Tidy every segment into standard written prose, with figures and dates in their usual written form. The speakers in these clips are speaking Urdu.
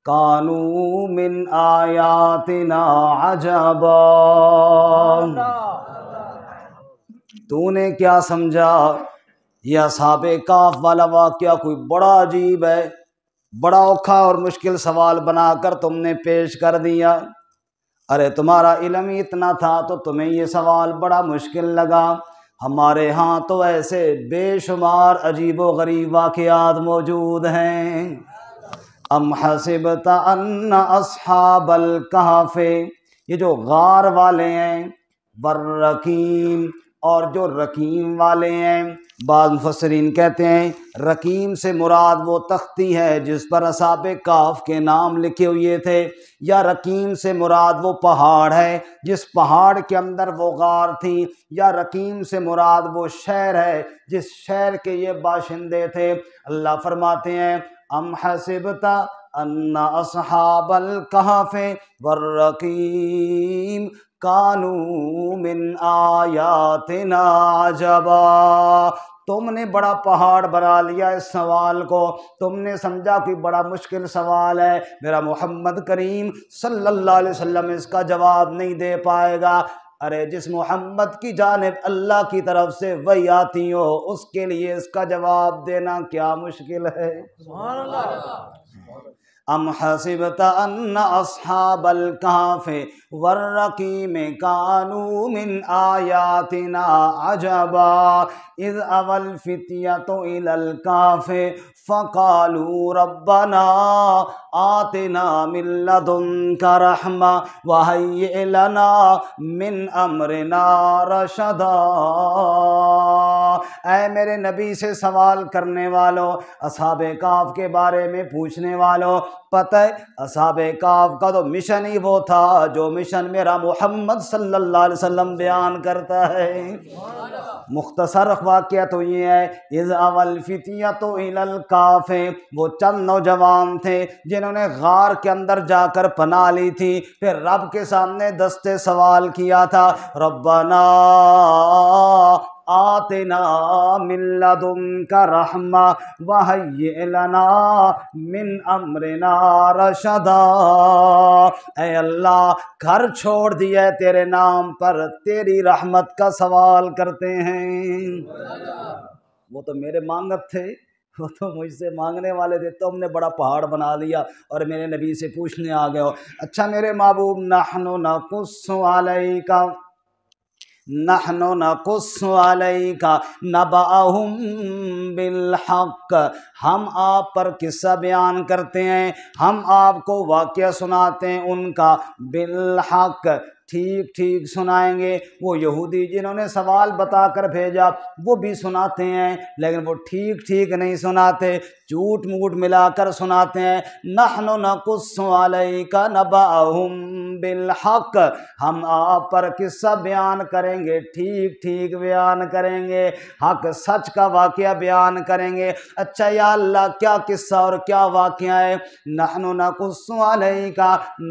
کانو من آیاتنا عجبا، تو نے کیا سمجھا یہ اصحاب کہف والا واقعہ کوئی بڑا عجیب ہے، بڑا اوکھا اور مشکل سوال بنا کر تم نے پیش کر دیا؟ ارے تمہارا علم ہی اتنا تھا تو تمہیں یہ سوال بڑا مشکل لگا؟ ہمارے ہاں تو ایسے بے شمار عجیب و غریب واقعات موجود ہیں۔ ام حسبت ان اصحاب الکہف، یہ جو غار والے ہیں، والرقیم، اور جو رقیم والے ہیں، بعض مفسرین کہتے ہیں رقیم سے مراد وہ تختی ہے جس پر اصحاب کہف کے نام لکھے ہوئے تھے، یا رقیم سے مراد وہ پہاڑ ہے جس پہاڑ کے اندر وہ غار تھی، یا رقیم سے مراد وہ شہر ہے جس شہر کے یہ باشندے تھے۔ اللہ فرماتے ہیں ام حسبت ان اصحاب الکہف والرقیم کانوا من آیاتنا عجبا، تم نے بڑا پہاڑ بنا لیا اس سوال کو، تم نے سمجھا کہ بڑا مشکل سوال ہے، میرا محمد کریم صلی اللہ علیہ وسلم اس کا جواب نہیں دے پائے گا۔ ارے جس محمد کی جانب اللہ کی طرف سے وحی آتی ہو اس کے لیے اس کا جواب دینا کیا مشکل ہے؟ سبحان اللہ۔ ام حسبت ان اصحاب الکہف والرقیم کانوا من آیاتنا عجبا اذ اوی الفتیۃ الی الکہف فقالوا ربنا آتنا من لدنک رحمہ وہیئ لنا من امرنا رشدا۔ اے میرے نبی سے سوال کرنے والوں، اصحاب کہف کے بارے میں پوچھنے والوں، پتہ ہے اصحاب کہف کا تو مشن ہی وہ تھا جو مشن میرا محمد صلی اللہ علیہ وسلم بیان کرتا ہے۔ مختصر واقعہ تو یہ ہے اذ اوی الفتیۃ الی الکہف، وہ چند نوجوان تھے جنہوں نے غار کے اندر جا کر پناہ لی تھی، پھر رب کے سامنے دستے سوال کیا تھا ربنا آتنا من لدنک رحمہ وہیئ لنا من امرنا رشدا۔ اے اللہ گھر چھوڑ دیا تیرے نام پر، تیری رحمت کا سوال کرتے ہیں۔ وہ تو میرے مانگت تھے، وہ تو مجھ سے مانگنے والے تھے، تم نے بڑا پہاڑ بنا لیا اور میرے نبی سے پوچھنے آ گئے ہو۔ اچھا میرے محبوب نحن نقص علیک نحن نقص علیک نبأہم بالحق، ہم آپ پر قصہ بیان کرتے ہیں، ہم آپ کو واقعہ سناتے ہیں ان کا بالحق، ٹھیک ٹھیک سنائیں گے۔ وہ یہودی جنہوں نے سوال بتا کر بھیجا وہ بھی سناتے ہیں لیکن وہ ٹھیک ٹھیک نہیں سناتے، جھوٹ موٹ ملا کر سناتے ہیں۔ نحن نقص علیک نبأہم بالحق، ہم آپ پر قصہ بیان کریں گے، ٹھیک ٹھیک بیان کریں گے، حق سچ کا واقعہ بیان کریں گے۔ اچھا یا اللہ کیا قصہ اور کیا واقعہ ہے؟ نحن نقص علیک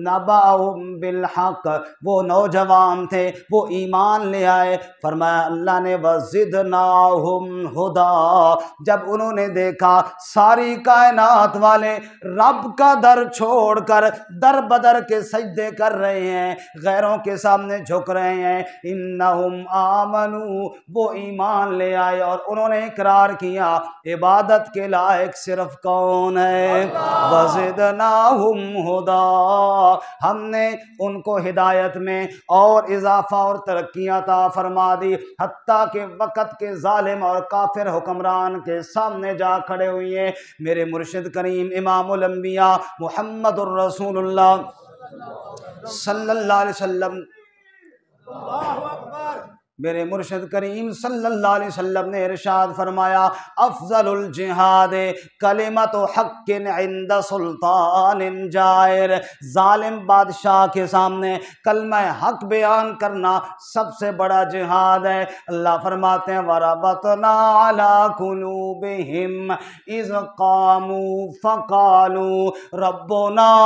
نبأہم بالحق، وہ نوجوان تھے، وہ ایمان لے آئے، فرمایا اللہ نے وزدناہم ہدی، جب انہوں نے دیکھا ساری کائنات والے رب کا در چھوڑ کر در بدر کے سجدے کر رہے ہیں، غیروں کے سامنے جھک رہے ہیں، انہم آمنو، وہ ایمان لے آئے اور انہوں نے اقرار کیا عبادت کے لائق صرف کون ہے؟ وزدناہم ہدی، ہم نے ان کو ہدایت میں اور اضافہ اور ترقی عطا فرما دی، حتیٰ کہ وقت کے ظالم اور کافر حکمران کے سامنے جا کھڑے ہوئے۔ میرے مرشد کریم امام الانبیاء محمد الرسول اللہ صلی اللہ علیہ وسلم، میرے مرشد کریم صلی اللہ علیہ وسلم نے ارشاد فرمایا افضل الجہاد کلمت حق عند سلطان جائر، ظالم بادشاہ کے سامنے کلمہ حق بیان کرنا سب سے بڑا جہاد ہے۔ اللہ فرماتے ہیں وَرَبَطْنَا عَلَىٰ قُلُوبِهِمْ إِذْ قَامُوا فَقَالُوا رَبُّنَا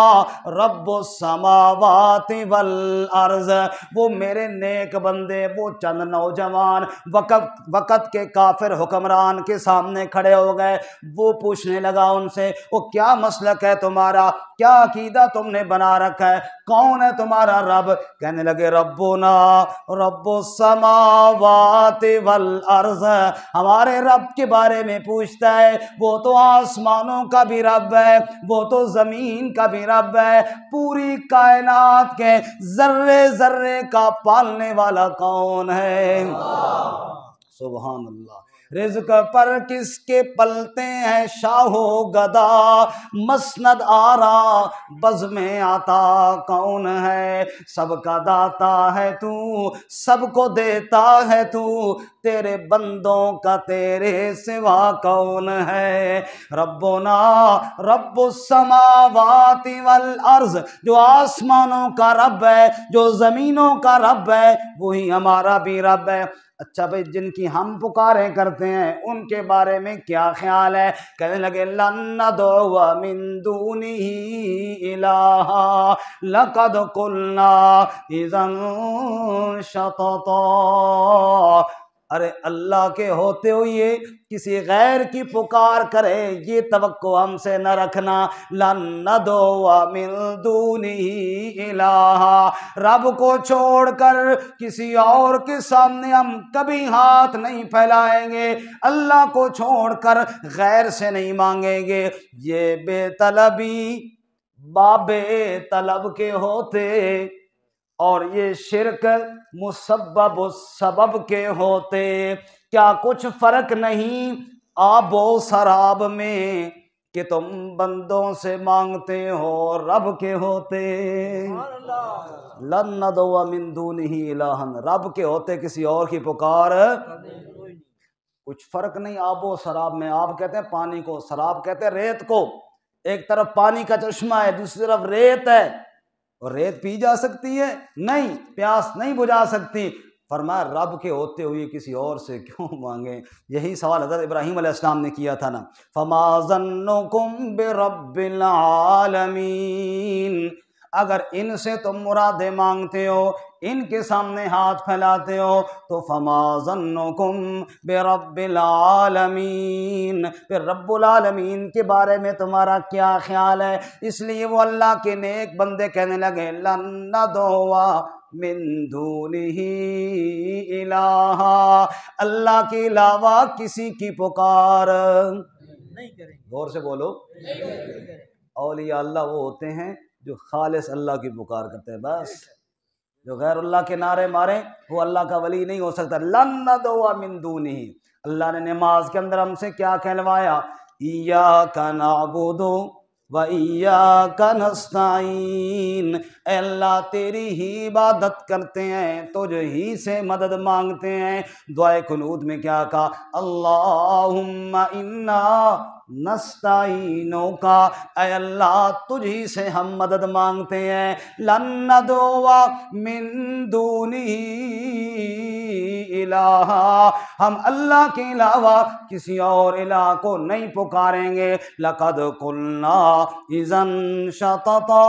رَبُّ السَّمَاوَاتِ وَالْأَرْضِ، وہ میرے نیک بندے، وہ چند نوجوان وقت کے کافر حکمران کے سامنے کھڑے ہو گئے، وہ پوچھنے لگا ان سے وہ کیا مسلک ہے تمہارا، کیا عقیدہ تم نے بنا رکھا ہے؟ کون ہے تمہارا رب؟ کہنے لگے ربنا رب السماوات والارض، ہمارے رب کے بارے میں پوچھتا ہے، وہ تو آسمانوں کا بھی رب ہے، وہ تو زمین کا بھی رب ہے، پوری کائنات کے ذرے ذرے کا پالنے والا کون ہے؟ سبحان اللہ۔ رزق پر کس کے پلتے ہیں شاہ و گدا، مسند آرا بزم عطا کون ہے؟ سب کا داتا ہے تو، سب کو دیتا ہے تو، تیرے بندوں کا تیرے سوا کون ہے؟ ربنا رب السماوات والارض، جو آسمانوں کا رب ہے، جو زمینوں کا رب ہے، وہی ہمارا بھی رب ہے۔ اچھا بھائی، جن کی ہم پکاریں کرتے ہیں ان کے بارے میں کیا خیال ہے؟ کہنے لگے لن ندعو من دونہ الہا لقد قلنا اذا شططا۔ ارے اللہ کے ہوتے ہوئے کسی غیر کی پکار کرے، یہ توقع ہم سے نہ رکھنا۔ لن ندعو من دونہ الہا، رب کو چھوڑ کر کسی اور کے سامنے ہم کبھی ہاتھ نہیں پھیلائیں گے، اللہ کو چھوڑ کر غیر سے نہیں مانگیں گے۔ یہ بے طلبی بابے طلب کے ہوتے اور یہ شرک مسبب السبب کے ہوتے، کیا کچھ فرق نہیں آب و سراب میں کہ تم بندوں سے مانگتے ہو رب کے ہوتے؟ لن ندعو من دونہ الہا، رب کے ہوتے کسی اور کی پکار کچھ فرق نہیں آب و سراب میں۔ آپ کہتے ہیں پانی کو، سراب کہتے ہیں ریت کو۔ ایک طرف پانی کا چشمہ ہے، دوسری طرف ریت ہے، اور ریت پی جا سکتی ہے؟ نہیں، پیاس نہیں بجھا سکتی۔ فرمایا رب کے ہوتے ہوئے کسی اور سے کیوں مانگیں؟ یہی سوال حضرت ابراہیم علیہ السلام نے کیا تھا نا، فما ظنکم برب العالمین، اگر ان سے تم مرادیں مانگتے ہو، ان کے سامنے ہاتھ پھیلاتے ہو، تو فما ظنکم برب العالمین، پھر رب العالمین کے بارے میں تمہارا کیا خیال ہے؟ اس لیے وہ اللہ کے نیک بندے کہنے لگے لن ندعو من دونہ الہا، اللہ کے علاوہ کسی کی پکار نہیں کریں گے۔ غور سے بولو، اولیاء اللہ وہ ہوتے ہیں جو خالص اللہ کی پکار کرتے ہیں، بس جو غیر اللہ کے نعرے مارے وہ اللہ کا ولی نہیں ہو سکتا۔ لن ندعو من دونہ، اللہ نے نماز کے اندر ہم سے کیا کہلوایا؟ ایاک نعبد وَإِيَّاكَ نَسْتَعِينُ، اے اللہ تیری ہی عبادت کرتے ہیں، تجھ ہی سے مدد مانگتے ہیں۔ دعائے قنوت میں کیا کہا؟ اللہم انا نستعینک، اے اللہ تجھ ہی سے ہم مدد مانگتے ہیں۔ لن ندعو من دونہ الہا، ہم اللہ کے علاوہ کسی اور الہ کو نہیں پکاریں گے۔ لقد قلنا اذا شططا،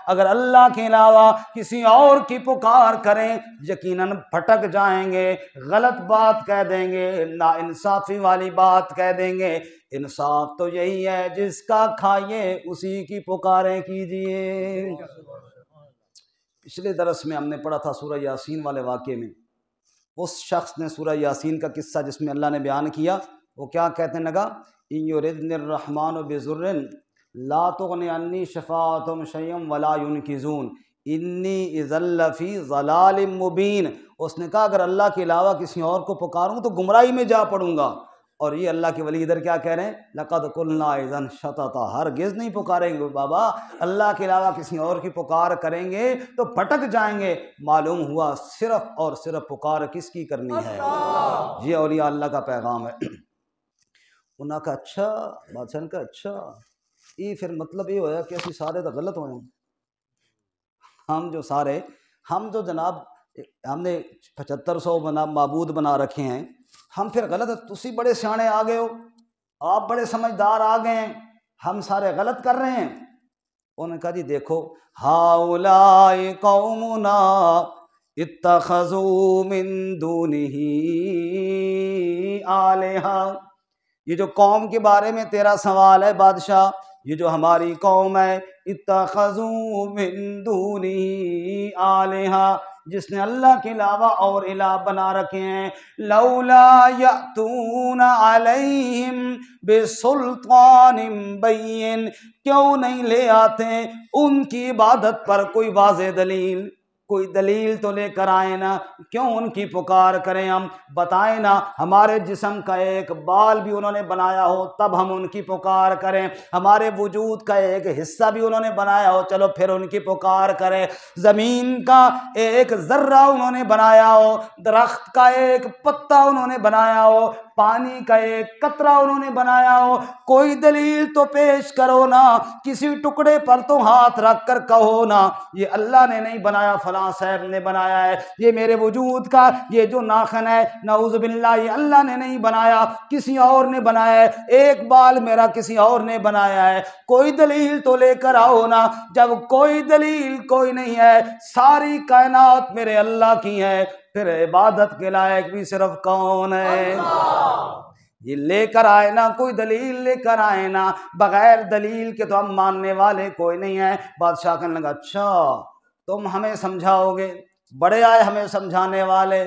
اگر اللہ کے علاوہ کسی اور کی پکار کریں یقیناً پھٹک جائیں گے، غلط بات کہہ دیں گے، ناانصافی والی بات کہہ دیں گے۔ انصاف تو یہی ہے جس کا کھائیے اسی کی پکاریں کیجیے۔ پچھلے درس میں ہم نے پڑھا تھا سورہ یاسین والے واقعے میں، اس شخص نے سورہ یاسین کا قصہ جس میں اللہ نے بیان کیا، وہ کیا کہتے لگا؟ ان یردنی الرحمن بضر لا تغنی عنی شفاعتہم شیئا ولا ینقذون انی اذا لفی ضلال مبین۔ اس نے کہا اگر اللہ کے علاوہ کسی اور کو پکاروں تو گمراہی میں جا پڑوں گا۔ اور یہ اللہ کے ولی ادھر کیا کہہ رہے ہیں؟ لقد قلنا اذا شططا، ہرگز نہیں پکاریں گے بابا، اللہ کے علاوہ کسی اور کی پکار کریں گے تو پھٹک جائیں گے۔ معلوم ہوا صرف اور صرف پکار کس کی کرنی ہے؟ یہ اولیاء اللہ کا پیغام ہے۔ انہوں نے کہا اچھا، بادشاہ نے کہا اچھا، یہ پھر مطلب یہ ہوا کہ اسی سارے تو غلط ہوئے ہیں، ہم جو جناب ہم نے 7500 معبود بنا رکھے ہیں، ہم پھر غلط ہے؟ تسی بڑے سیانے آ گئے ہو، آپ بڑے سمجھدار آ گئے ہیں، ہم سارے غلط کر رہے ہیں۔ انہوں نے کہا جی دیکھو، ہؤلاء قومنا اتخذوا من دونہ آلہہ، یہ جو قوم کے بارے میں تیرا سوال ہے بادشاہ، یہ جو ہماری قوم ہے، اتخذوا من دونہ آلہہ، جس نے اللہ کے علاوہ اور الہ بنا رکھے ہیں، لولا یأتون علیہم بسلطان بین، کیوں نہیں لے آتے ان کی عبادت پر کوئی واضح دلیل، کوئی دلیل تو لے کر آئے نا، کیوں ان کی پکار کریں ہم؟ بتائیں نا، ہمارے جسم کا ایک بال بھی انہوں نے بنایا ہو تب ہم ان کی پکار کریں، ہمارے وجود کا ایک حصہ بھی انہوں نے بنایا ہو چلو پھر ان کی پکار کریں، زمین کا ایک ذرہ انہوں نے بنایا ہو، درخت کا ایک پتا انہوں نے بنایا ہو، پانی کا ایک قطرہ انہوں نے بنایا ہو، کوئی دلیل تو پیش کرو نا، کسی ٹکڑے پر تو ہاتھ رکھ کر کہو نا یہ اللہ نے نہیں بنایا، فلاں صاحب نے بنایا ہے، یہ میرے وجود کا یہ جو ناخن ہے نعوذ باللہ یہ اللہ نے نہیں بنایا، کسی اور نے بنایا ہے، ایک بال میرا کسی اور نے بنایا ہے، کوئی دلیل تو لے کر آؤ نا۔ جب کوئی دلیل کوئی نہیں ہے، ساری کائنات میرے اللہ کی ہے، پھر عبادت کے لائق بھی صرف کون ہے؟ یہ لے کر آئے نا، کوئی دلیل لے کر آئے نا، بغیر دلیل کے تو ہم ماننے والے کوئی نہیں ہے۔ بادشاہ کہنے لگا اچھا تم ہمیں سمجھاؤ گے، بڑے آئے ہمیں سمجھانے والے،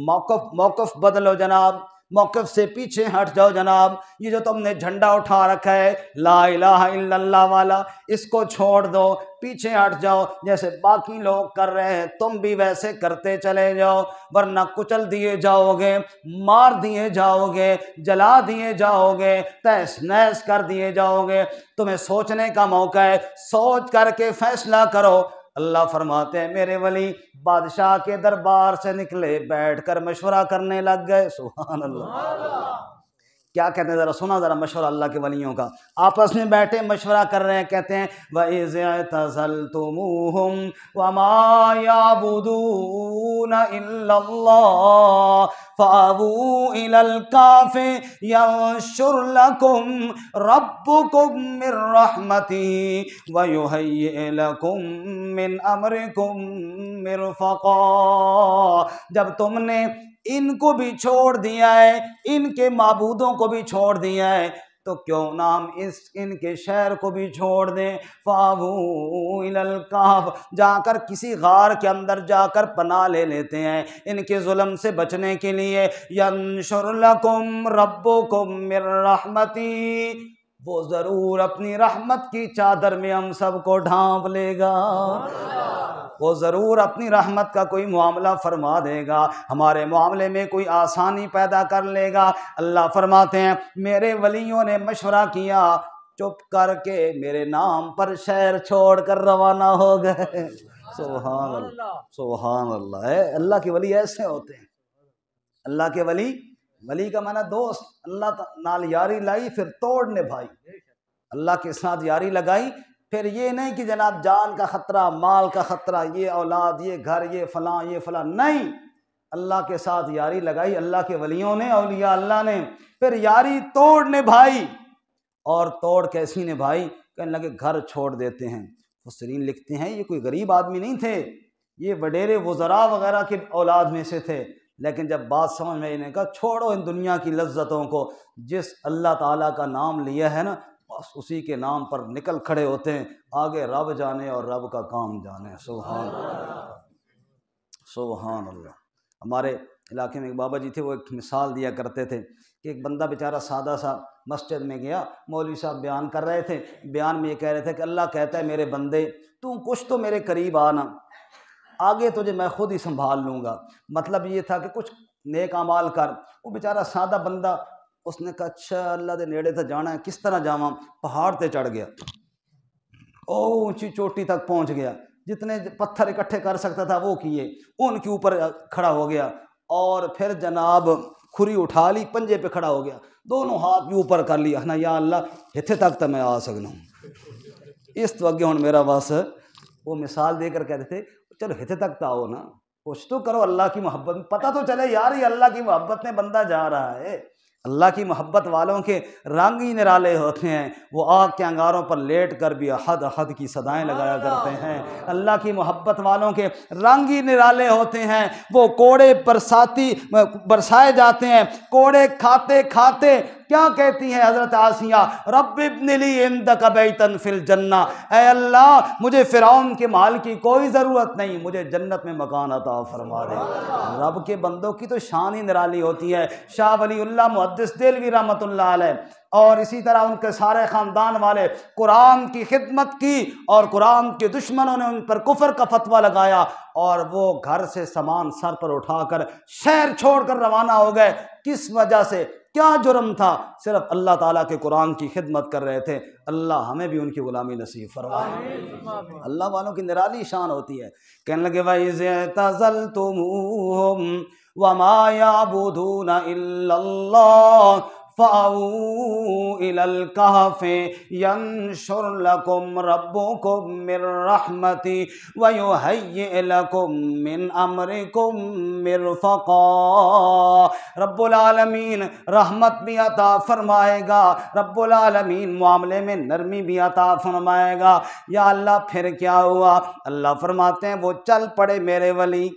موقف بدلو جناب، موقف سے پیچھے ہٹ جاؤ جناب، یہ جو تم نے جھنڈا اٹھا رکھا ہے لا الہ الا اللہ والا، اس کو چھوڑ دو، پیچھے ہٹ جاؤ، جیسے باقی لوگ کر رہے ہیں تم بھی ویسے کرتے چلے جاؤ، ورنہ کچل دیے جاؤ گے، مار دیے جاؤ گے، جلا دیے جاؤ گے، تہس نہس کر دیے جاؤ گے، تمہیں سوچنے کا موقع ہے، سوچ کر کے فیصلہ کرو۔ اللہ فرماتے ہیں میرے ولی بادشاہ کے دربار سے نکلے، بیٹھ کر مشورہ کرنے لگ گئے، سبحان اللہ۔ کیا کہتے ہیں ذرا سنا ذرا مشورہ اللہ کے ولیوں کا، آپس میں بیٹھے مشورہ کر رہے ہیں، کہتے ہیں وَإِذِ اعْتَزَلْتُمُوهُمْ وَمَا يَعْبُدُونَ إِلَّا اللَّهَ فَأَوُوا إِلَى الْكَهْفِ يَنشُرْ لَكُمْ رَبُّكُمْ مِنْ رَحْمَتِهِ وَيُهَيِّئْ لَكُمْ مِنْ أَمْرِكُمْ مِرْفَقًا۔ جب تم نے ان کو بھی چھوڑ دیا ہے، ان کے معبودوں کو بھی چھوڑ دیا ہے، تو کیوں نہ ہم ان کے شہر کو بھی چھوڑ دیں۔ فَأَوُوا إِلَى الْكَهْفِ، جا کر کسی غار کے اندر جا کر پناہ لے لیتے ہیں ان کے ظلم سے بچنے کے لیے۔ يَنشُرْ لَكُمْ رَبُّكُمْ مِنْ رَحْمَتِهِ، وہ ضرور اپنی رحمت کی چادر میں ہم سب کو ڈھانپ لے گا، وہ ضرور اپنی رحمت کا کوئی معاملہ فرما دے گا، ہمارے معاملے میں کوئی آسانی پیدا کر لے گا۔ اللہ فرماتے ہیں میرے ولیوں نے مشورہ کیا، چپ کر کے میرے نام پر شہر چھوڑ کر روانہ ہو گئے۔ سبحان اللہ، سبحان اللہ، اللہ کے ولی ایسے ہوتے ہیں۔ اللہ کے ولی کا معنی دوست، اللہ نال یاری لائی پھر توڑ نبھائی، اللہ کے ساتھ یاری لگائی، پھر یہ نہیں کہ جناب جان کا خطرہ، مال کا خطرہ، یہ اولاد، یہ گھر، یہ فلاں، نہیں، اللہ کے ساتھ یاری لگائی اللہ کے ولیوں نے، اولیاء اللہ نے، پھر یاری توڑ نبھائی۔ اور توڑ کیسی نبھائی؟ کہنے لگے گھر چھوڑ دیتے ہیں۔ مفسرین لکھتے ہیں یہ کوئی غریب آدمی نہیں تھے، یہ وڈیرے وزراء وغیرہ کے اولاد میں سے تھے، لیکن جب بات سمجھ میں انہیں کہا چھوڑو ان دنیا کی لذتوں کو، جس اللہ تعالیٰ کا نام لیا ہے نا بس اسی کے نام پر نکل کھڑے ہوتے ہیں، آگے رب جانے اور رب کا کام جانے۔ سبحان اللہ، سبحان اللہ۔ ہمارے علاقے میں ایک بابا جی تھے، وہ ایک مثال دیا کرتے تھے کہ ایک بندہ بیچارہ سادہ سا مسجد میں گیا، مولوی صاحب بیان کر رہے تھے، بیان میں یہ کہہ رہے تھے کہ اللہ کہتا ہے میرے بندے تو کچھ تو میرے قریب آنا، آگے تجھے میں خود ہی سنبھال لوں گا۔ مطلب یہ تھا کہ کچھ نیک اعمال کر۔ وہ بیچارہ سادہ بندہ، اس نے کہا اچھا اللہ دے نیڑے تے جانا ہے، کس طرح جاواں؟ پہاڑ تے چڑھ گیا، اونچی چوٹی تک پہنچ گیا، جتنے پتھر اکٹھے کر سکتا تھا وہ کیے، ان کے اوپر کھڑا ہو گیا، اور پھر جناب کھری اٹھا لی، پنجے پہ کھڑا ہو گیا، دونوں ہاتھ بھی اوپر کر لیا، نا یا اللہ اتھے تک تو میں آ سکنا ہوں، اس تو اگے ہن میرا بس۔ وہ مثال دے کر کہتے تھے چلو اتھے تک تو آؤ نا، کچھ تو کرو، اللہ کی محبت پتہ تو چلے یار یہ اللہ کی محبت میں بندہ جا رہا ہے۔ اللہ کی محبت والوں کے رنگ ہی نرالے ہوتے ہیں، وہ آگ کے انگاروں پر لیٹ کر بھی احد احد کی صدائیں لگایا کرتے ہیں۔ اللہ کی محبت والوں کے رنگ ہی نرالے ہوتے ہیں، وہ کوڑے برسائے جاتے ہیں، کوڑے کھاتے کھاتے کیا کہتی ہیں حضرت آسیہ؟ رب ابن لی عندک بیتن فی الجنہ، اے اللہ مجھے فرعون کے مال کی کوئی ضرورت نہیں، مجھے جنت میں مکان عطا فرما دے۔ رب کے بندوں کی تو شان ہی نرالی ہوتی ہے۔ شاہ ولی اللہ محدث دہلوی رحمۃ اللہ علیہ اور اسی طرح ان کے سارے خاندان والے قرآن کی خدمت کی، اور قرآن کے دشمنوں نے ان پر کفر کا فتویٰ لگایا، اور وہ گھر سے سامان سر پر اٹھا کر شہر چھوڑ کر روانہ ہو گئے۔ کس وجہ سے؟ کیا جرم تھا؟ صرف اللہ تعالیٰ کے قرآن کی خدمت کر رہے تھے۔ اللہ ہمیں بھی ان کی غلامی نصیب فرمائے۔ اللہ والوں کی نرالی شان ہوتی ہے۔ کہنے لگے وَإِذِ اعْتَزَلْتُمُوهُمْ وَمَا يَعْبُدُونَ إِلَّا اللَّهَ فَأَوُوا إِلَى الْكَهْفِ يَنشُرْ لَكُمْ رَبُّكُمْ مِنْ رَحْمَتِهِ وَيُهَيِّئْ لَكُمْ مِنْ أَمْرِكُمْ مِرْفَقًا۔ رب العالمین رحمت بھی عطا فرمائے گا، رب العالمین معاملے میں نرمی بھی عطا فرمائے گا۔ یا اللہ پھر کیا ہوا؟ اللہ فرماتے ہیں وہ چل پڑے میرے ولی،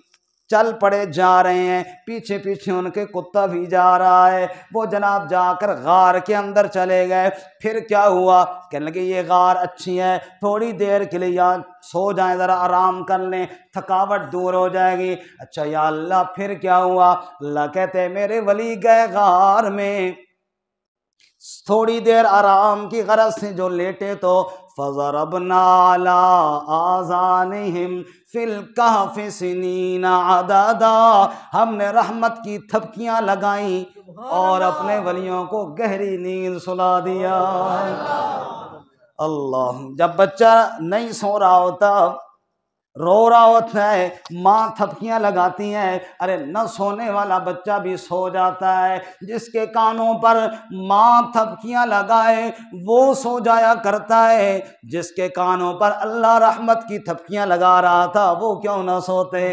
چل پڑے جا رہے ہیں، پیچھے پیچھے ان کے کتا بھی جا رہا ہے۔ وہ جناب جا کر غار کے اندر چلے گئے۔ پھر کیا ہوا؟ کہنے لگے یہ غار اچھی ہے، تھوڑی دیر کے لیے یہاں سو جائیں، ذرا آرام کر لیں، تھکاوٹ دور ہو جائے گی۔ اچھا یا اللہ پھر کیا ہوا؟ اللہ کہتے ہیں میرے ولی گئے غار میں، تھوڑی دیر آرام کی غرض سے جو لیٹے تو فَضَرَبْنَا عَلَىٰ آذَانِهِمْ فِي الْكَهْفِ سِنِينَ عَدَدًا، ہم نے رحمت کی تھپکیاں لگائیں اور اپنے ولیوں کو گہری نیند سلا دیا۔ اللہ، جب بچہ نہیں سو رہا ہوتا، رو رہا ہوتا ہے، ماں تھپکیاں لگاتی ہیں، ارے نہ سونے والا بچہ بھی سو جاتا ہے۔ جس کے کانوں پر ماں تھپکیاں لگائے وہ سو جایا کرتا ہے، جس کے کانوں پر اللہ رحمت کی تھپکیاں لگا رہا تھا وہ کیوں نہ سوتے؟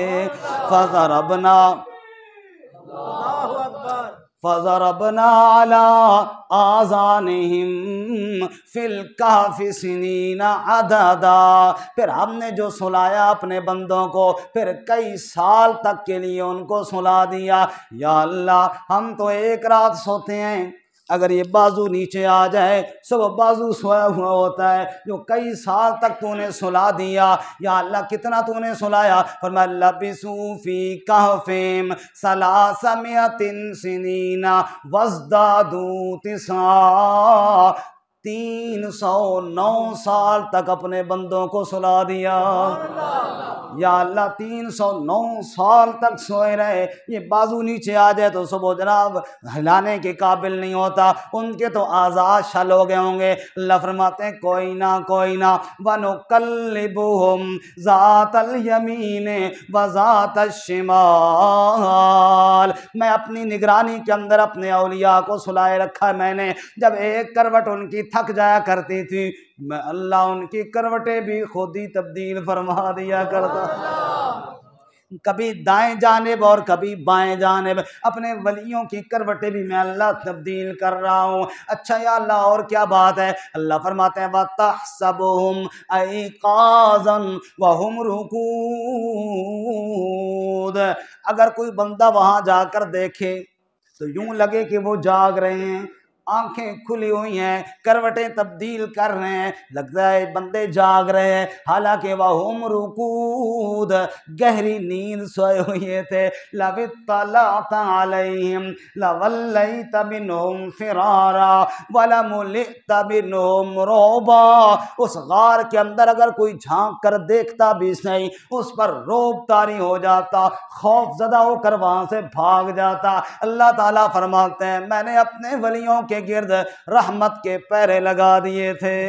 فَضَرَبْنَا عَلَىٰ آذَانِهِمْ فِي الْكَهْفِ سِنِينَ عَدَدًا، پھر ہم نے جو سلایا اپنے بندوں کو، پھر کئی سال تک کے لیے ان کو سلا دیا۔ یا اللہ ہم تو ایک رات سوتے ہیں، اگر یہ بازو نیچے آ جائے سب بازو سویا ہوا ہوتا ہے، جو کئی سال تک تو نے سلا دیا۔ یا اللہ کتنا تو نے سلایا؟ فرمایا لَبِثُوا فِي كَهْفِهِمْ 300 سِنِينَ وَازْدَادُوا 9، 309 سال تک اپنے بندوں کو سلا دیا۔ یا اللہ 309 سال تک سوئے رہے۔ یہ بازو نیچے آ جائے تو صبح جناب ہلانے کے قابل نہیں ہوتا، ان کے تو اعضاء شل ہو گئے ہوں گے۔ اللہ فرماتے ہیں کوئی نہ کوئی نہ، وَنُقَلِّبُهُمْ ذَاتَ الْيَمِينِ وَذَاتَ الشِّمَالِ، میں اپنی نگرانی کے اندر اپنے اولیاء کو سلائے رکھا ہے میں نے۔ جب ایک کروٹ ان کی تھک جایا کرتی تھی، میں اللہ ان کی کروٹیں بھی خود ہی تبدیل فرما دیا کرتا، کبھی دائیں جانب اور کبھی بائیں جانب، اپنے ولیوں کی کروٹیں بھی میں اللہ تبدیل کر رہا ہوں۔ اچھا یا اللہ اور کیا بات ہے؟ اللہ فرماتے ہیں وَتَحْسَبُهُمْ أَيْقَاظًا وَهُمْ رُقُودٌ، اگر کوئی بندہ وہاں جا کر دیکھے تو یوں لگے کہ وہ جاگ رہے ہیں، آنکھیں کھلی ہوئی ہیں، کروٹیں تبدیل کر رہے ہیں، لگتا ہے بندے جاگ رہے ہیں، حالانکہ وَهُمْ رُقُود، گہری نیند سوئے ہوئے تھے۔ لَوِ اطَّلَعْتَ عَلَيْهِمْ لَوَلَّيْتَ مِنْهُمْ فِرَارًا وَلَمُلِئْتَ مِنْهُمْ رُعْبًا، اس غار کے اندر اگر کوئی جھانک کر دیکھتا بھی نہیں، اس پر رعب طاری ہو جاتا، خوف زدہ ہو کر وہاں سے بھاگ جاتا۔ اللہ تعالیٰ فرماتے ہیں میں نے اپنے ولیوں کے گرد رحمت کے پہرے لگا دیے تھے۔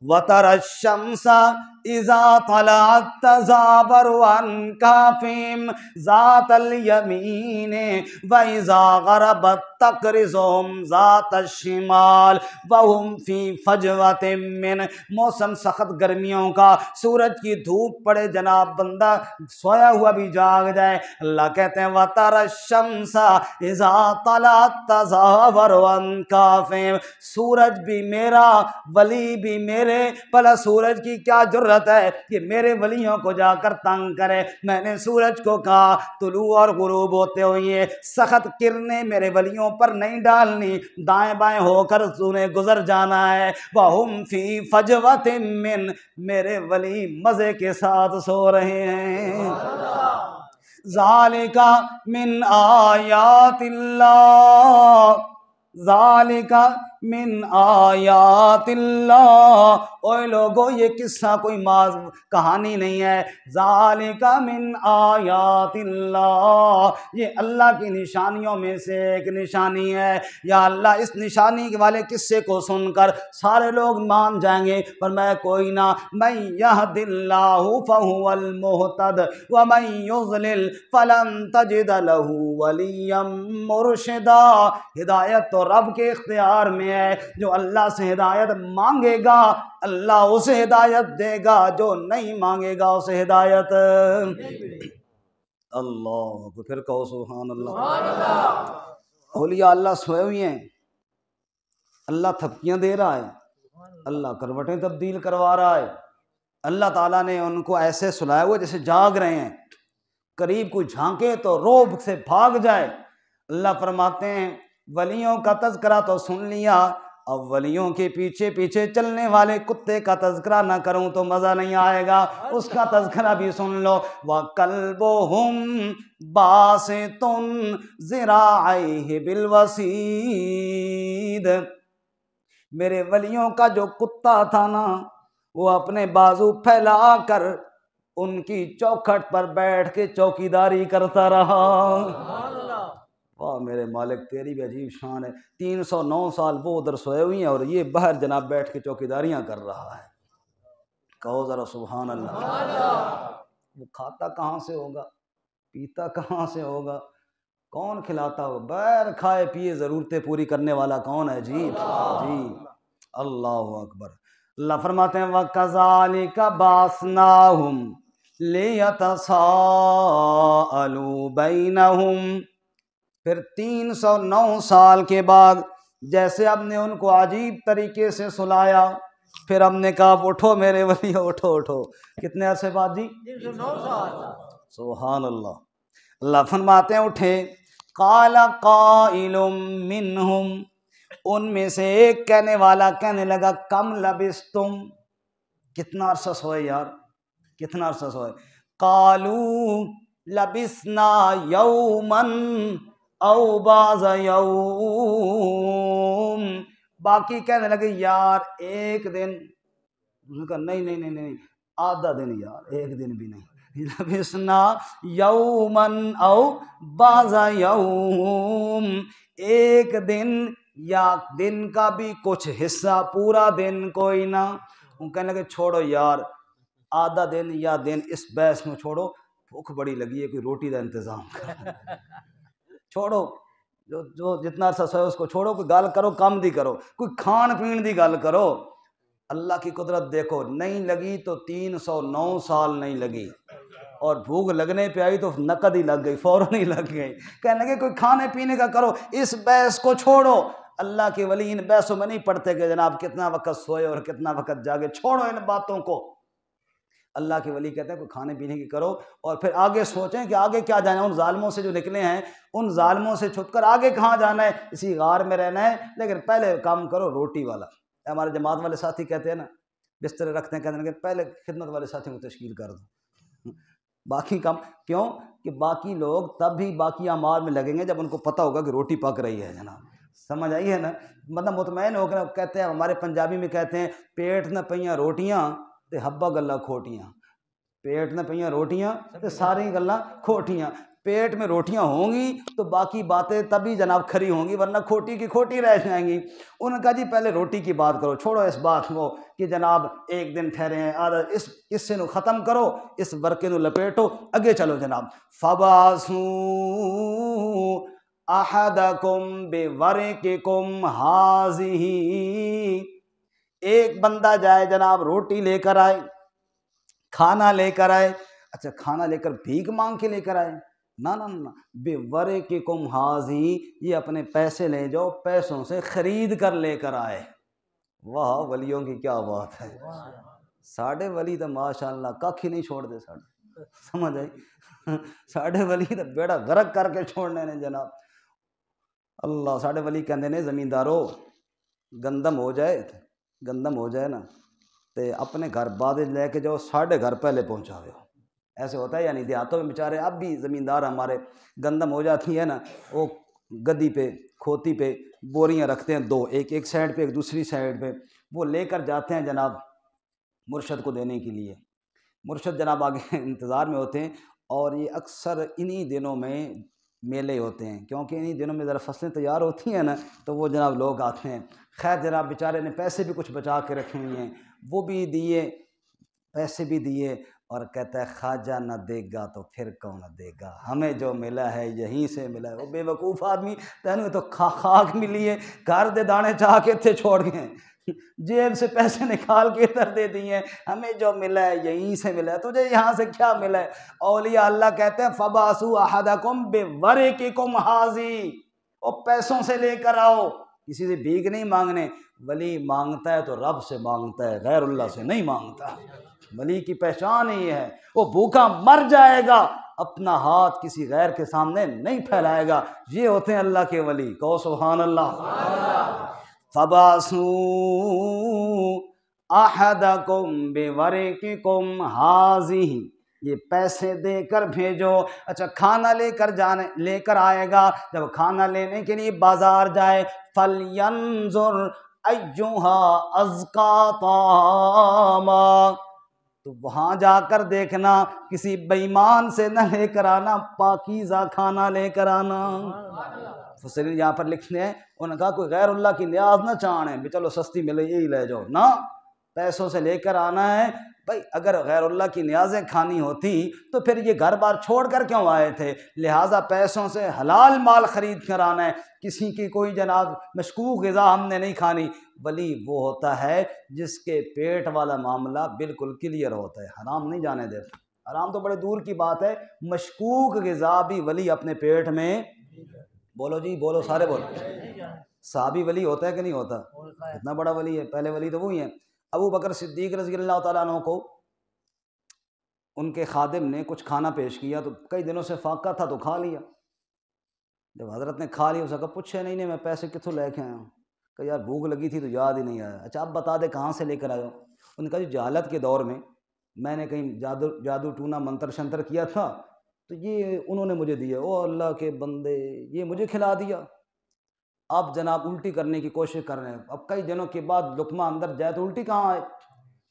وَتَرَى الشَّمْسَ إِذَا طَلَعَت تَّزَاوَرُ عَنْ كَهْفِهِمْ ذَاتَ الْيَمِينِ وَإِذَا غَرَبَت تَّقْرِضُهُمْ ذَاتَ الشِّمَالِ وَهُمْ فِي فَجْوَةٍ مِّنْ، موسم سخت گرمیوں کا، سورج کی دھوپ پڑے جناب بندہ سویا ہوا بھی جاگ جائے، اللہ کہتے ہیں وَتَرَى الشَّمْسَ إِذَا طَلَعَت تَّزَاوَرُ عَنْ كَهْفِهِمْ، سورج بھی میرا، ولی بھی میرے، بھلا سورج کی کیا جرت ضرورت ہے کہ میرے ولیوں کو جا کر تنگ کرے۔ میں نے سورج کو کہا طلوع اور غروب ہوتے ہوئے سخت کرنیں میرے ولیوں پر نہیں ڈالنی، دائیں بائیں ہو کر تو نے گزر جانا ہے۔ وَهُمْ فِي فَجْوَةٍ مِّن، میرے ولی مزے کے ساتھ سو رہے ہیں۔ ذالک من آیات اللہ، ذالک من آیات اللہ، اوے لوگو یہ قصہ کوئی کہانی نہیں ہے، ذالک من آیات اللہ، یہ اللہ کی نشانیوں میں سے ایک نشانی ہے۔ یا اللہ اس نشانی والے قصے کو سن کر سارے لوگ مان جائیں گے، پر میں کوئی نہ، من یہد اللہ فہو المہتد ومن یضلل فلن تجد لہ ولیا مرشدا۔ ہدایت تو رب کے اختیار میں ہے، جو اللہ سے ہدایت مانگے گا اللہ اسے ہدایت دے گا، جو نہیں مانگے گا اسے ہدایت اللہ کو۔ پھر کہو سبحان اللہ۔ اولیاء اللہ سوئے ہوئے ہیں، اللہ تھپکیاں دے رہا ہے، اللہ کروٹیں تبدیل کروا رہا ہے، اللہ تعالیٰ نے ان کو ایسے سلایا ہوا جیسے جاگ رہے ہیں، قریب کوئی جھانکے تو روب سے بھاگ جائے۔ اللہ فرماتے ہیں ولیوں کا تذکرہ تو سن لیا، اب ولیوں کے پیچھے پیچھے چلنے والے کتے کا تذکرہ نہ کروں تو مزہ نہیں آئے گا، اس کا تذکرہ بھی سن لو۔ وَقَلْبُهُمْ بَاسِطٌ ذِرَاعَيْهِ بِالْوَسِيدِ، میرے ولیوں کا جو کتا تھا نا، وہ اپنے بازو پھیلا کر ان کی چوکھٹ پر بیٹھ کے چوکیداری کرتا رہا۔ واہ میرے مالک تیری بھی عجیب شان ہے، 309 سال وہ ادھر سوئے ہوئی ہیں اور یہ باہر جناب بیٹھ کے چوکیداریاں کر رہا ہے۔ کہو ذرا سبحان اللہ۔ وہ کھاتا کہاں سے ہوگا، پیتا کہاں سے ہوگا، کون کھلاتا ہوگا؟ بغیر کھائے پیے ضرورتیں پوری کرنے والا کون ہے؟ جی جی اللہ اکبر۔ اللہ فرماتے ہیں وَكَذَلِكَ بَعَثْنَاهُمْ لِيَتَسَاءَلُوا بَيْنَهُمْ، پھر 309 سال کے بعد جیسے ہم نے ان کو عجیب طریقے سے سلایا، پھر ہم نے کہا اٹھو میرے ولی اٹھو اٹھو۔ کتنے عرصے بعد جی؟ 309 سال۔ سبحان اللہ۔ اللہ فرماتے ہیں اٹھے، قال قائل منہم، ان میں سے ایک کہنے والا کہنے لگا کم لبستم، کتنا عرصہ سوئے یار، کتنا عرصہ سوئے؟ قالوا لبسنا یوما او بعض یوم، باقی کہنے لگے یار ایک دن، اس نے کہا نہیں نہیں نہیں نہیں آدھا دن یار، ایک دن بھی نہیں، لبسنا یوما او بعض یوم، ایک دن یا دن کا بھی کچھ حصہ، پورا دن کوئی نہ۔ وہ کہنے لگے چھوڑو یار آدھا دن یا دن اس بحث میں چھوڑو، بھوک بڑی لگی ہے، کوئی روٹی کا انتظام کرو، چھوڑو جو جتنا عرصہ سوئے اس کو چھوڑو، کوئی گل کرو کم دی کرو، کوئی کھان پین دی گل کرو۔ اللہ کی قدرت دیکھو، نہیں لگی تو 309 سال نہیں لگی، اور بھوک لگنے پہ آئی تو نقد ہی لگ گئی، فوراً ہی لگ گئی۔ کہنے لگے کوئی کھانے پینے کا کرو، اس بحث کو چھوڑو۔ اللہ کے ولی ان بحثوں میں نہیں پڑھتے کہ جناب کتنا وقت سوئے اور کتنا وقت جاگے، چھوڑو ان باتوں کو۔ اللہ کے ولی کہتے ہیں کوئی کھانے پینے کی کرو، اور پھر آگے سوچیں کہ آگے کیا جانا ہے، ان ظالموں سے جو نکلے ہیں ان ظالموں سے چھپ کر آگے کہاں جانا ہے، اسی غار میں رہنا ہے، لیکن پہلے کام کرو روٹی والا۔ ہمارے جماعت والے ساتھی کہتے ہیں نا، بستر رکھتے ہیں، کہتے ہیں کہ پہلے خدمت والے ساتھیوں کو تشکیل کر دو، باقی کام کیوں کہ باقی لوگ تب بھی باقی اعمال میں لگیں گے جب ان کو پتہ ہوگا کہ روٹی پک رہی ہے جناب، سمجھ آئی ہے نا، مطلب مطمئن ہو کر کہتے ہیں، ہمارے پنجابی میں کہتے ہیں پیٹ نہ پئیاں روٹیاں تے ہبا گلا کھوٹیاں، پیٹ نہ پئیاں روٹیاں تے ساری گلاں کھوٹیاں، پیٹ میں روٹیاں ہوں گی تو باقی باتیں تبھی جناب کھری ہوں گی، ورنہ کھوٹی کی کھوٹی رہ جائیں گی۔ انہوں نے کہا جی پہلے روٹی کی بات کرو، چھوڑو اس بات کو کہ جناب ایک دن ٹھہرے ہیں، آدھا اس قصے نو ختم کرو، اس ورقے نو لپیٹو، اگے چلو جناب۔ فَبَعَثُوا أَحَدَكُمْ بِوَرِقِكُمْ هَٰذِهِ، ایک بندہ جائے جناب روٹی لے کر آئے، کھانا لے کر آئے، اچھا کھانا لے کر بھیک مانگ کے لے کر آئے، نہ نہ نہ، بِوَرِقِكُمْ هَٰذِهِ، یہ اپنے پیسے لے جاؤ، پیسوں سے خرید کر لے کر آئے۔ واہ ولیوں کی کیا بات ہے، ساڑھے ولی تو ماشاء اللہ کھ ہی نہیں چھوڑ دے ساڑھے، سمجھ آئی؟ ساڑھے ولی تو بیڑا غرق کر کے چھوڑنے نے جناب۔ اللہ ساڑھے ولی کہندے نے زمیندارو گندم ہو جائے نا تے اپنے گھر بعد لے کے جاؤ، ساڑھے گھر پہلے پہنچاوے ہو۔ ایسے ہوتا ہے یا نہیں؟ دیہاتوں میں بیچارے اب بھی زمیندار ہمارے گندم ہو جاتی ہے نا، وہ گدی پہ کھوتی پہ بوریاں رکھتے ہیں، دو، ایک سائڈ پہ ایک دوسری سائڈ پہ، وہ لے کر جاتے ہیں جناب مرشد کو دینے کے لیے۔ مرشد جناب آگے انتظار میں ہوتے ہیں، اور یہ اکثر انہی دنوں میں میلے ہوتے ہیں، کیونکہ انہی دنوں میں ذرا فصلیں تیار ہوتی ہیں نا، تو وہ جناب لوگ آتے ہیں۔ خیر جناب بیچارے نے پیسے بھی کچھ بچا کے رکھے ہوئے ہیں، وہ بھی دیے، پیسے بھی دیے، اور کہتا ہے خواجہ نہ دے گا تو پھر کون دے گا، ہمیں جو ملا ہے یہیں سے ملا ہے۔ وہ بے وقوف آدمی تینوں تو خاک ملی ہے، گھر دے دانے چاہ کے تھے چھوڑ گئے، جیب سے پیسے نکال کے ادھر دے دیے، ہمیں جو ملا ہے یہیں سے ملا ہے، تجھے یہاں سے کیا ملا ہے؟ اولیاء اللہ کہتے ہیں فَبَعْثُوا أَحَدَكُمْ بِوَرِقِكُمْ هَٰذِهِ، وہ پیسوں سے لے کر آؤ، کسی سے بھیک نہیں مانگنے۔ ولی مانگتا ہے تو رب سے مانگتا ہے، غیر اللہ سے نہیں مانگتا۔ ولی کی پہچان ہی ہے، وہ بھوکا مر جائے گا، اپنا ہاتھ کسی غیر کے سامنے نہیں پھیلائے گا۔ یہ ہوتے ہیں اللہ کے ولی، کہو سبحان اللہ۔ فَبَعْثُوا أَحَدَكُمْ بِوَرِقِكُمْ هَٰذِهِ، یہ پیسے دے کر بھیجو۔ اچھا کھانا لے کر آئے گا، جب کھانا لینے کے لیے بازار جائے، فَلْيَنظُرْ أَيُّهَا أَزْكَىٰ طَعَامًا، تو وہاں جا کر دیکھنا کسی بے ایمان سے نہ لے کر آنا، پاکیزہ کھانا لے کر آنا۔ مفسرین یہاں پر لکھتے ہیں، انہوں نے کہا کوئی غیر اللہ کی نیاز نہ چاہیں بھی چلو سستی ملے یہی لے جاؤ، نہ، پیسوں سے لے کر آنا ہے۔ بھائی اگر غیر اللہ کی نیازیں کھانی ہوتی تو پھر یہ گھر بار چھوڑ کر کیوں آئے تھے؟ لہٰذا پیسوں سے حلال مال خرید کر آنا ہے، کسی کی کوئی جناب مشکوک غذا ہم نے نہیں کھانی۔ ولی وہ ہوتا ہے جس کے پیٹ والا معاملہ بالکل کلیئر ہوتا ہے، حرام نہیں جانے دیتا۔ حرام تو بڑے دور کی بات ہے، مشکوک غذا بھی ولی اپنے پیٹ میں، بولو جی بولو سارے بولو، صحابی ولی ہوتا ہے کہ نہیں ہوتا؟ اتنا بڑا ولی ہے، پہلے ولی تو وہی ہیں۔ ابو بکر صدیق رضی اللہ تعالیٰ عنہ کو ان کے خادم نے کچھ کھانا پیش کیا، تو کئی دنوں سے فاقہ تھا تو کھا لیا۔ جب حضرت نے کھا لیا، اس کا پوچھے نہیں میں پیسے کتوں لے کے آیا ہوں، کہ یار بھوک لگی تھی تو یاد ہی نہیں آیا۔ اچھا اب بتا دے کہاں سے لے کر آئے ہو؟ ان کا جو جہالت کے دور میں نے کہیں جادو ٹونا منتر شنتر کیا تھا، تو یہ انہوں نے مجھے دیا۔ او اللہ کے بندے، یہ مجھے کھلا دیا۔ اب جناب الٹی کرنے کی کوشش کر رہے ہیں، اب کئی دنوں کے بعد لقمہ اندر جائے تو الٹی کہاں آئے؟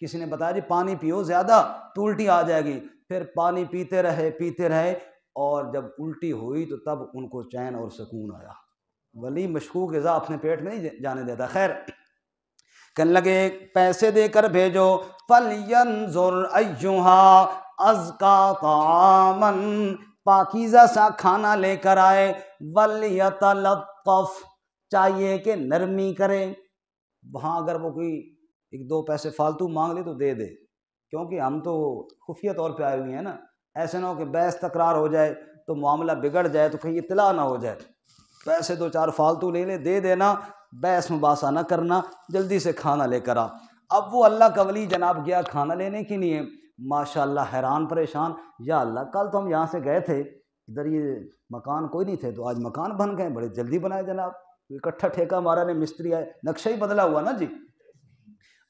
کسی نے بتایا جی پانی پیو زیادہ تو الٹی آ جائے گی۔ پھر پانی پیتے رہے، اور جب الٹی ہوئی تو تب ان کو چین اور سکون آیا۔ ولی مشکوک غذا اپنے پیٹ میں نہیں جانے دیتا۔ خیر کہنے لگے پیسے دے کر بھیجو، فَلْيَنظُرْ أَيُّهَا أَزْكَىٰ طَعَامًا، پاکیزہ سا کھانا لے کر آئے، وَلْيَتَلَطَّفْ، چاہیے کہ نرمی کرے۔ وہاں اگر وہ کوئی ایک دو پیسے فالتو مانگ لے تو دے دے، کیونکہ ہم تو خفیہ طور پہ آئے ہوئے ہیں نا، ایسے نہ ہو کہ بحث تکرار ہو جائے تو معاملہ بگڑ جائے تو کہیں اطلاع نہ ہو جائے۔ پیسے دو چار فالتو لے لے، دے دینا، بحث مباحثہ نہ کرنا، جلدی سے کھانا لے کر آ۔ اب وہ اللہ کا ولی جناب گیا کھانا لینے کے لیے، ماشاءاللہ حیران پریشان، یا اللہ کل تو ہم یہاں سے گئے تھے، ادھر یہ مکان کوئی نہیں تھے، تو آج مکان بن گئے، بڑے جلدی بنائے جناب، اکٹھا ٹھیکہ ہمارا نے مستری آئے، نقشہ ہی بدلا ہوا نا جی۔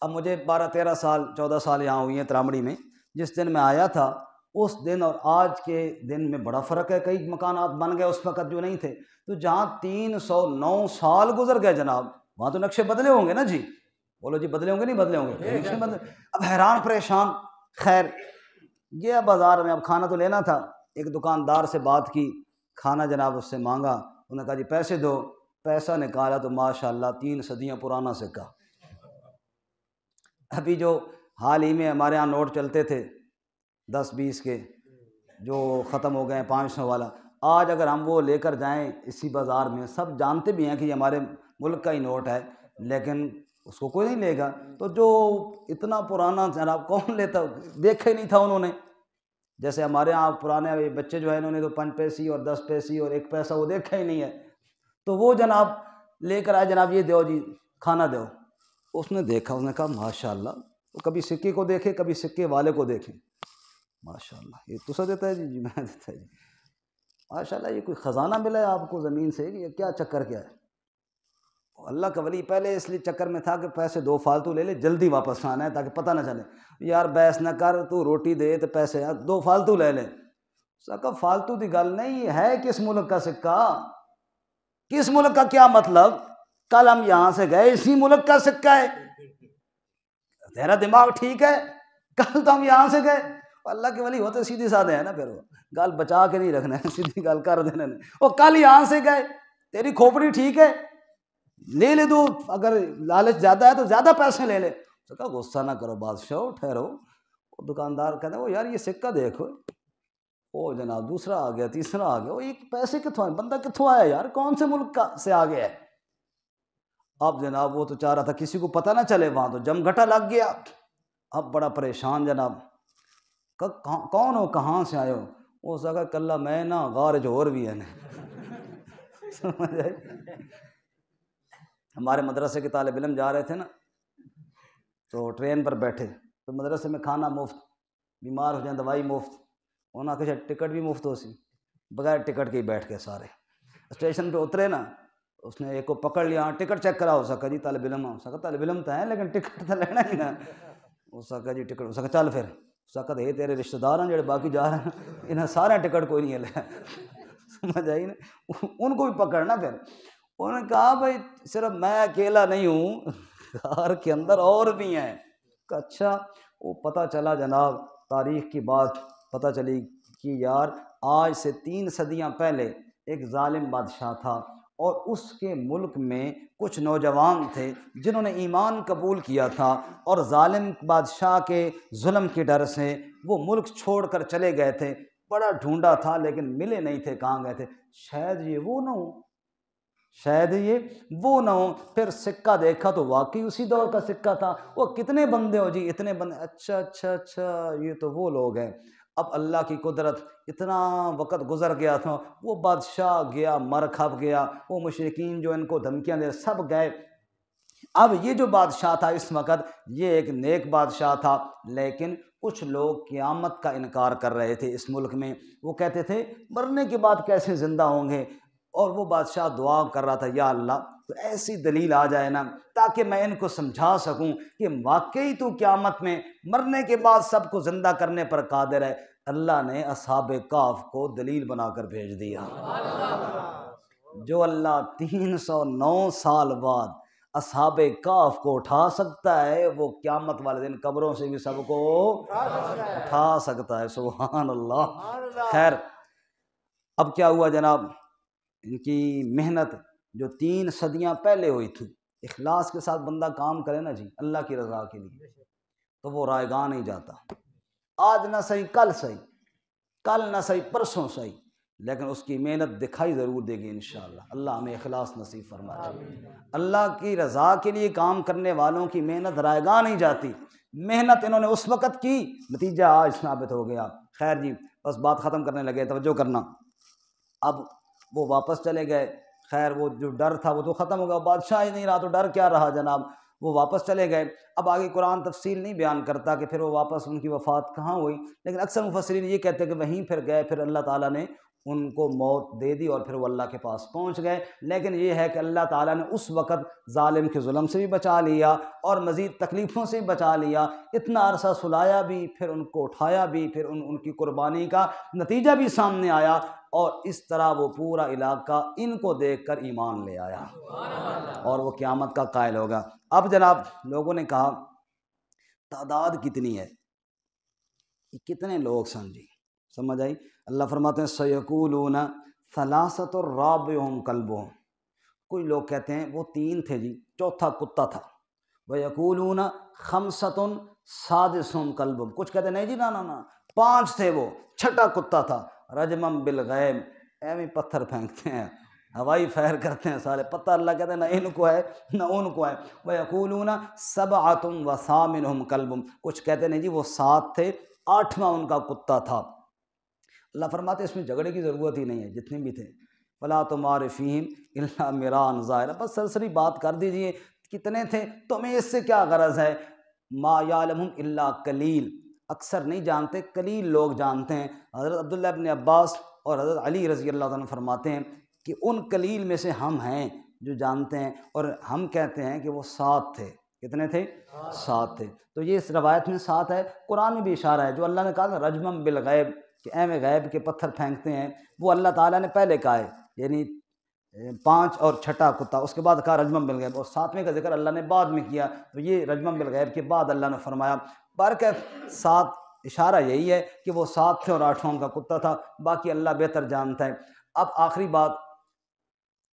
اب مجھے 12-13 سال 14 سال یہاں ہوئی ہیں ترامڑی میں، جس دن میں آیا تھا اس دن اور آج کے دن میں بڑا فرق ہے، کئی مکانات بن گئے اس وقت جو نہیں تھے، تو جہاں 309 سال گزر گئے جناب، وہاں تو نقشے بدلے ہوں گے نا جی، بولو جی بدلے ہوں گے نہیں بدلے ہوں گے؟ نقشے بدلے۔ اب حیران پریشان، خیر گیا بازار میں، اب کھانا تو لینا تھا، ایک دکاندار سے بات کی، کھانا جناب اس سے مانگا، انہوں نے کہا جی پیسے دو، پیسہ نکالا تو ماشاءاللہ 3 صدیاں پرانا سکہ۔ ابھی جو حال ہی میں ہمارے ہاں نوٹ چلتے تھے 10-20 کے، جو ختم ہو گئے ہیں 500 والا، آج اگر ہم وہ لے کر جائیں اسی بازار میں، سب جانتے بھی ہیں کہ یہ ہمارے ملک کا ہی نوٹ ہے، لیکن اس کو کوئی نہیں لے گا۔ تو جو اتنا پرانا جناب کون لیتا، دیکھا ہی نہیں تھا انہوں نے۔ جیسے ہمارے ہاں پرانے بچے جو ہیں انہوں نے تو 5 پیسے اور 10 پیسے اور 1 پیسہ وہ دیکھا ہی نہیں ہے، تو وہ جناب لے کر آئے، جناب یہ دو جی کھانا دو۔ اس نے دیکھا، اس نے کہا ماشاءاللہ وہ کبھی سکے کو دیکھے کبھی سکے والے کو دیکھیں. ماشاء اللہ یہ تو دیتا ہے جی میں دیتا ہے جی. ماشاء اللہ یہ کوئی خزانہ ملا ہے آپ کو زمین سے، یہ کیا چکر کیا ہے؟ اللہ کا ولی پہلے اس لیے چکر میں تھا کہ پیسے 2 فالتو لے لے، جلدی واپس آنا ہے تاکہ پتہ نہ چلے. یار بحث نہ کر، تو روٹی دے تو پیسے یار 2 فالتو لے لے. سکا فالتو دی گل نہیں ہے. کس ملک کا سکہ، کس ملک کا کیا مطلب؟ کل ہم یہاں سے گئے، اسی ملک کا سکہ ہے. تیرا دماغ ٹھیک ہے؟ کل تو ہم یہاں سے گئے. اللہ کے ولی ہوتے سیدھے سادے ہیں نا، پھر وہ گل بچا کے نہیں رکھنا ہے، سیدھی گل کر دینا. وہ کل یہاں سے گئے، تیری کھوپڑی ٹھیک ہے، لے لے دو، اگر لالچ زیادہ ہے تو زیادہ پیسے لے لے. تو کہا غصہ نہ کرو بادشاہ، ٹھہرو. وہ دکاندار کہتا ہے وہ یار یہ سکہ دیکھو. او جناب دوسرا آ گیا، تیسرا آ گیا. وہ یہ پیسے کتوں آئے، بندہ کتوں آیا یار، کون سے ملک کا سے آ گیا ہے؟ اب جناب وہ تو چاہ رہا تھا کسی کو پتہ نہ چلے، وہاں تو جم گھٹا لگ گیا. اب بڑا پریشان جناب، کون ہو، کہاں سے آئے ہو؟ وہ سکا کلّا میں نا غار جوہر بھی ہے نا. سمجھ آئی؟ ہمارے مدرسے کے طالب علم جا رہے تھے نا، تو ٹرین پر بیٹھے تو مدرسے میں کھانا مفت، بیمار ہو جائیں دوائی مفت. انہوں نے کہا ٹکٹ بھی مفت ہو سی، بغیر ٹکٹ کے ہی بیٹھ کے سارے. اسٹیشن پہ اترے نا، اس نے ایک کو پکڑ لیا، ٹکٹ چیک کرا. ہو سکا جی طالب علم، ہو سکا طالب علم تو ہیں لیکن ٹکٹ تو لینا ہی نا. ہو سکا جی ٹکٹ، ہو سکا چل پھر. سکا یہ تیرے رشتہ دار ہیں جڑے باقی جا رہے ہیں، انہیں سارا ٹکٹ کوئی نہیں لیا. سمجھ آئی نا؟ ان کو بھی پکڑنا. پھر انہوں نے کہا بھائی صرف میں اکیلا نہیں ہوں، غار کے اندر اور بھی ہیں. اچھا. وہ پتہ چلا جناب، تاریخ کی بات پتہ چلی کہ یار آج سے 3 صدیاں پہلے ایک ظالم بادشاہ تھا، اور اس کے ملک میں کچھ نوجوان تھے جنہوں نے ایمان قبول کیا تھا، اور ظالم بادشاہ کے ظلم کے ڈر سے وہ ملک چھوڑ کر چلے گئے تھے. بڑا ڈھونڈا تھا لیکن ملے نہیں تھے، کہاں گئے تھے. شاید یہ وہ نہ ہو، شاید یہ وہ نہ ہو. پھر سکہ دیکھا تو واقعی اسی دور کا سکہ تھا. وہ کتنے بندے ہو جی، اتنے بندے. اچھا اچھا اچھا یہ تو وہ لوگ ہیں. اب اللہ کی قدرت، اتنا وقت گزر گیا تھا، وہ بادشاہ گیا، مر کھپ گیا. وہ مشرکین جو ان کو دھمکیاں دے سب گئے. اب یہ جو بادشاہ تھا اس وقت، یہ ایک نیک بادشاہ تھا، لیکن کچھ لوگ قیامت کا انکار کر رہے تھے اس ملک میں. وہ کہتے تھے مرنے کے بعد کیسے زندہ ہوں گے. اور وہ بادشاہ دعا کر رہا تھا یا اللہ تو ایسی دلیل آ جائے نا تاکہ میں ان کو سمجھا سکوں کہ واقعی تو قیامت میں مرنے کے بعد سب کو زندہ کرنے پر قادر ہے. اللہ نے اصحاب کہف کو دلیل بنا کر بھیج دیا. جو اللہ 309 سال بعد اصحاب کہف کو اٹھا سکتا ہے، وہ قیامت والے دن قبروں سے بھی سب کو اٹھا سکتا ہے. سبحان اللہ. خیر اب کیا ہوا جناب، ان کی محنت جو 3 صدیاں پہلے ہوئی تھی، اخلاص کے ساتھ بندہ کام کرے نا جی اللہ کی رضا کے لیے، تو وہ رائے گاہ نہیں جاتا. آج نہ صحیح کل صحیح، کل نہ صحیح پرسوں صحیح، لیکن اس کی محنت دکھائی ضرور دے گی انشاءاللہ. اللہ ہمیں اخلاص نصیب فرمائے. اللہ کی رضا کے لیے کام کرنے والوں کی محنت رائے گاہ نہیں جاتی. محنت انہوں نے اس وقت کی، نتیجہ آج ثابت ہو گیا. خیر جی بس بات ختم کرنے لگے، توجہ کرنا. اب وہ واپس چلے گئے. خیر وہ جو ڈر تھا وہ تو ختم ہو گیا، بادشاہ ہی نہیں رہا تو ڈر کیا رہا جناب. وہ واپس چلے گئے. اب آگے قرآن تفصیل نہیں بیان کرتا کہ پھر وہ واپس ان کی وفات کہاں ہوئی، لیکن اکثر مفسرین یہ کہتے ہیں کہ وہیں پھر گئے، پھر اللہ تعالیٰ نے ان کو موت دے دی اور پھر وہ اللہ کے پاس پہنچ گئے. لیکن یہ ہے کہ اللہ تعالیٰ نے اس وقت ظالم کے ظلم سے بھی بچا لیا اور مزید تکلیفوں سے بھی بچا لیا. اتنا عرصہ سلایا بھی، پھر ان کو اٹھایا بھی، پھر ان کی قربانی کا نتیجہ بھی سامنے آیا، اور اس طرح وہ پورا علاقہ ان کو دیکھ کر ایمان لے آیا اور وہ قیامت کا قائل ہوگا. اب جناب لوگوں نے کہا تعداد کتنی ہے، کتنے لوگ سمجھی، سمجھ آئی؟ اللہ فرماتے ہیں سیقولون ثلاثۃ رابعہم کلبہم. کوئی لوگ کہتے ہیں وہ 3 تھے جی، چوتھا کتا تھا. ویقولون خمسۃ سادسہم کلبہم. کچھ کہتے ہیں نہیں جی نہ 5 تھے، وہ چھٹا کتا تھا. رجمم بالغیب، ایویں پتھر پھینکتے ہیں، ہوائی فائر کرتے ہیں سارے پتہ. اللہ کہتے ہیں نہ ان کو ہے نہ ان کو ہے. ویقولون سبعۃ وثامنہم کلبہم. کچھ کہتے ہیں نہیں جی وہ 7 تھے، 8واں ان کا کتا تھا. اللہ فرماتے اس میں جھگڑے کی ضرورت ہی نہیں ہے، جتنے بھی تھے. فلا تمار فیہم الا مراء ظاہرا. بس سرسری بات کر دیجئے کتنے تھے، تمہیں اس سے کیا غرض ہے. ما یعلمہم الا قلیل، اکثر نہیں جانتے، قلیل لوگ جانتے ہیں۔ حضرت عبداللہ ابن عباس اور حضرت علی رضی اللہ عنہ فرماتے ہیں کہ ان قلیل میں سے ہم ہیں جو جانتے ہیں، اور ہم کہتے ہیں کہ وہ 7 تھے۔ کتنے تھے؟ 7 تھے۔ تو یہ اس روایت میں 7 ہے، قرآن میں بھی اشارہ ہے۔ جو اللہ نے کہا نا رجمم بالغیب، کہ اے میں غیب کے پتھر پھینکتے ہیں، وہ اللہ تعالیٰ نے پہلے کہا ہے، یعنی 5 اور چھٹا کتا، اس کے بعد کہا رجمم بالغیب، اور 7ویں کا ذکر اللہ نے بعد میں کیا، تو یہ رجمم بالغیب کے بعد اللہ نے فرمایا۔ برکت 7 اشارہ یہی ہے کہ وہ 7 تھے اور 8واں کا کتا تھا، باقی اللہ بہتر جانتا ہے۔ اب آخری بات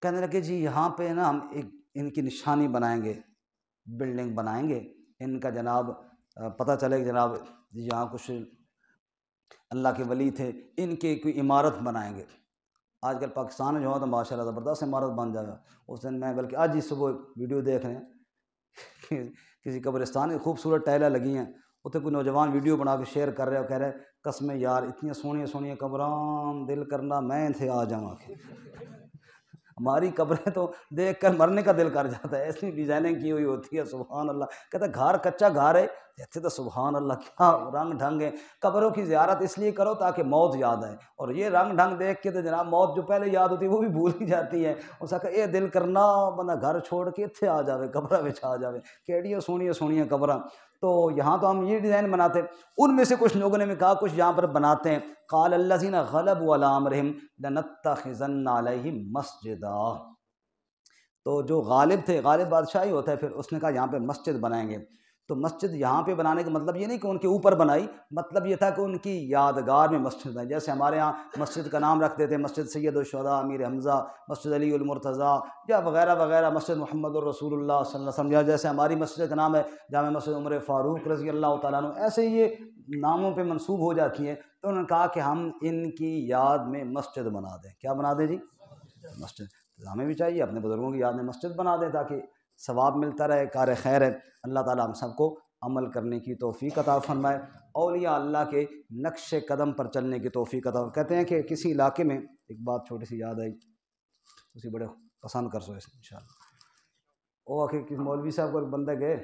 کہنے لگے جی یہاں پہ نا ہم ایک ان کی نشانی بنائیں گے، بلڈنگ بنائیں گے، ان کا جناب پتہ چلے کہ جناب یہاں کچھ اللہ کے ولی تھے، ان کے کوئی عمارت بنائیں گے۔ آج کل پاکستان میں جو ہے تو ماشاء اللہ زبردست عمارت بن جائے گا۔ اس دن میں بلکہ آج ہی صبح ویڈیو دیکھ رہے ہیں کسی قبرستان کی خوبصورت ٹائلیں لگی ہیں، اتنے کوئی نوجوان ویڈیو بنا کے شیئر کر رہے اور کہہ رہے قسم یار اتنی سونی سونی قبراں، دل کرنا میں تھے آ جاؤں کے۔ ہماری قبریں تو دیکھ کر مرنے کا دل کر جاتا ہے، ایسی ڈیزائننگ کی ہوئی ہوتی ہے، سبحان اللہ۔ کہتا ہے گھر کچا گھر ہے، کہتے تو سبحان اللہ کیا رنگ ڈھنگ ہے۔ قبروں کی زیارت اس لیے کرو تاکہ موت یاد آئے، اور یہ رنگ ڈھنگ دیکھ کے تو جناب موت جو پہلے یاد ہوتی ہے وہ بھی بھول ہی جاتی ہے۔ اس کا اے دل کرنا بندہ گھر چھوڑ کے اتھے آ جاوے، قبرہ وچ آ جاوے، کیڑیاں سونیاں سونیاں قبراں۔ تو یہاں تو ہم یہ ڈیزائن بناتے، ان میں سے کچھ لوگوں نے بھی کہا کچھ یہاں پر بناتے ہیں۔ قال الذین غلبوا علی امرہم لنتخذن علیہم مسجدا، تو جو غالب تھے، غالب بادشاہی ہوتا ہے، پھر اس نے کہا یہاں پہ مسجد بنائیں گے۔ تو مسجد یہاں پہ بنانے کا مطلب یہ نہیں کہ ان کے اوپر بنائی، مطلب یہ تھا کہ ان کی یادگار میں مسجد بنائی۔ جیسے ہمارے ہاں مسجد کا نام رکھ دیتے ہیں، مسجد سید الشہداء امیر حمزہ، مسجد علی المرتضیٰ، یا وغیرہ وغیرہ، مسجد محمد الرسول اللہ صلی اللہ علیہ وسلم، یا جیسے ہماری مسجد کا نام ہے جامع مسجد عمر فاروق رضی اللہ تعالیٰ عنہ، ایسے ہی یہ ناموں پہ منسوب ہو جاتی ہیں۔ تو انہوں نے کہا کہ ہم ان کی یاد میں مسجد بنا دیں۔ کیا بنا دیں جی؟ مسجد۔ ہمیں بھی چاہیے اپنے بزرگوں کی یاد میں مسجد بنا دیں تاکہ ثواب ملتا رہے، کار خیر ہے۔ اللہ تعالیٰ ہم سب کو عمل کرنے کی توفیق عطا فرمائے، اولیاء اللہ کے نقش قدم پر چلنے کی توفیق عطا۔ کہتے ہیں کہ کسی علاقے میں ایک بات چھوٹی سی یاد آئی، اسی بڑے پسند کر سو اس انشاءاللہ۔ وہ آخر کسی مولوی صاحب کو ایک بندے گئے،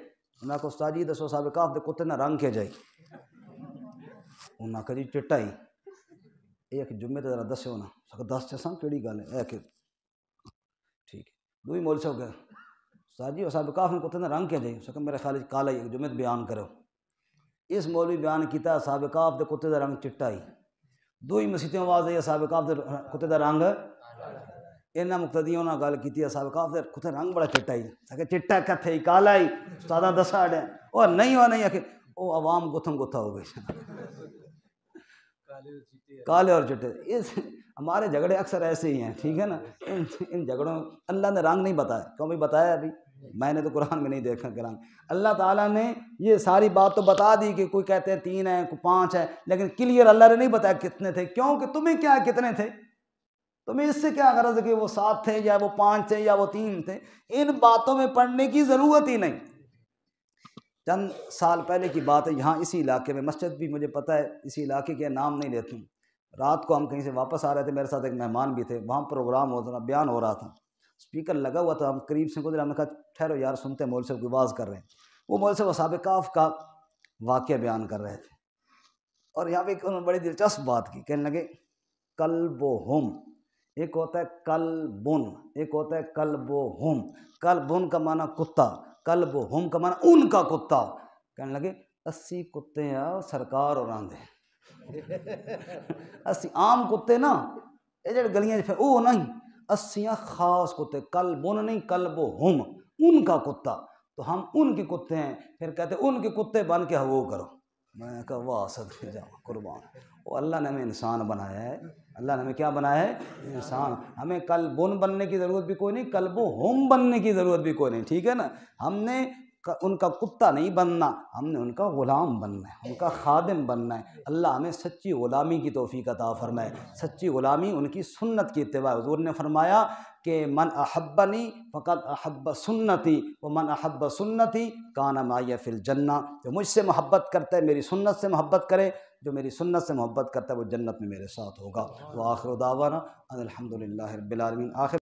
انہوں کو استاد جی دسو صاحب کاف دے کتے نہ رنگ کے جائے، انہوں کہا جی چٹا ہی، ایک جمعے تے ذرا دسو نا، دس چساں کیڑی گل ہے، کہ ٹھیک ہے۔ دوئی مول صاحب گئے، استاد جی صاحب کاف نے کتے نے رنگ کیا جائے، اس میرے خیال کالا ہی، جمعے بیان کرو۔ اس مولوی بیان کیتا صاحب کاف دے کتے دا رنگ چٹا ہی، دوئی مسیتیں آواز آئی صاحب کاف دے کتے دا رنگ، انہاں مقتدیوں نے گل کیتی صاحب کاف دے کتے رنگ بڑا چٹا ہی، کہ چٹا کتھے ہی کالا ہی، استاداں دسا ڈے، اور نہیں ہوا نہیں، کہ وہ عوام گتھم گتھا ہو گئی، کالے اور چٹے۔ اس ہمارے جھگڑے اکثر ایسے ہی ہیں، ٹھیک ہے نا۔ ان جھگڑوں اللہ نے رنگ نہیں بتایا، کیوں بھی بتایا ابھی؟ میں نے تو قرآن میں نہیں دیکھا کہ رنگ، اللہ تعالیٰ نے یہ ساری بات تو بتا دی کہ کوئی کہتے ہیں 3 ہیں، کوئی 5 ہیں، لیکن کلیئر اللہ نے نہیں بتایا کتنے تھے، کیوں کہ تمہیں کیا ہے کتنے تھے، تمہیں اس سے کیا غرض ہے کہ وہ 7 تھے یا وہ 5 تھے یا وہ 3 تھے، ان باتوں میں پڑھنے کی ضرورت ہی نہیں۔ چند سال پہلے کی بات ہے، یہاں اسی علاقے میں، مسجد بھی مجھے پتہ ہے، اسی علاقے کے نام نہیں لیتا ہوں، رات کو ہم کہیں سے واپس آ رہے تھے، میرے ساتھ ایک مہمان بھی تھے، وہاں پروگرام ہو رہا، بیان ہو رہا تھا، اسپیکر لگا ہوا تھا، ہم قریب سے گزرے، ہم نے کہا ٹھہرو یار سنتے ہیں مول صاحب کی آواز کر رہے ہیں۔ وہ مول صاحب اصحاب کہف کا واقعہ بیان کر رہے تھے، اور یہاں پہ انہوں نے بڑی دلچسپ بات کی، کہنے لگے کلبہم، ایک ہوتا ہے کلبن، ایک ہوتا ہے کلبہم، کلبن کا معنی کتا، کلبہم کا معنی ان کا کتا۔ کہنے لگے 80 کتے ہیں سرکار اور آندھے، 80 عام کتے نا یہ جڑے گلیاں پھر وہ نہیں، 80 خاص کتے، کلبن نہیں کلبہم، ان کا کتا، تو ہم ان کے کتے ہیں۔ پھر کہتے ان کے کتے بن کے وہ کرو، میں نے کہا واہ صدقے جاؤ قربان، وہ اللہ نے ہمیں انسان بنایا ہے، اللہ نے ہمیں کیا بنایا ہے؟ انسان۔ ہمیں کلبن بننے کی ضرورت بھی کوئی نہیں، کلبہم بننے کی ضرورت بھی کوئی نہیں، ٹھیک ہے نا۔ ہم نے ان کا کتا نہیں بننا، ہم نے ان کا غلام بننا ہے، ان کا خادم بننا ہے۔ اللہ ہمیں سچی غلامی کی توفیق عطا فرمائے، سچی غلامی ان کی سنت کی اتباع۔ حضور نے فرمایا کہ من احبنی فقد احب سنتی ومن احب سنتی کان معی فی الجنہ، جو مجھ سے محبت کرتا ہے میری سنت سے محبت کرے، جو میری سنت سے محبت کرتا ہے وہ جنت میں میرے ساتھ ہوگا۔ وآخر دعوانا ان الحمد للہ رب العالمین۔ آخر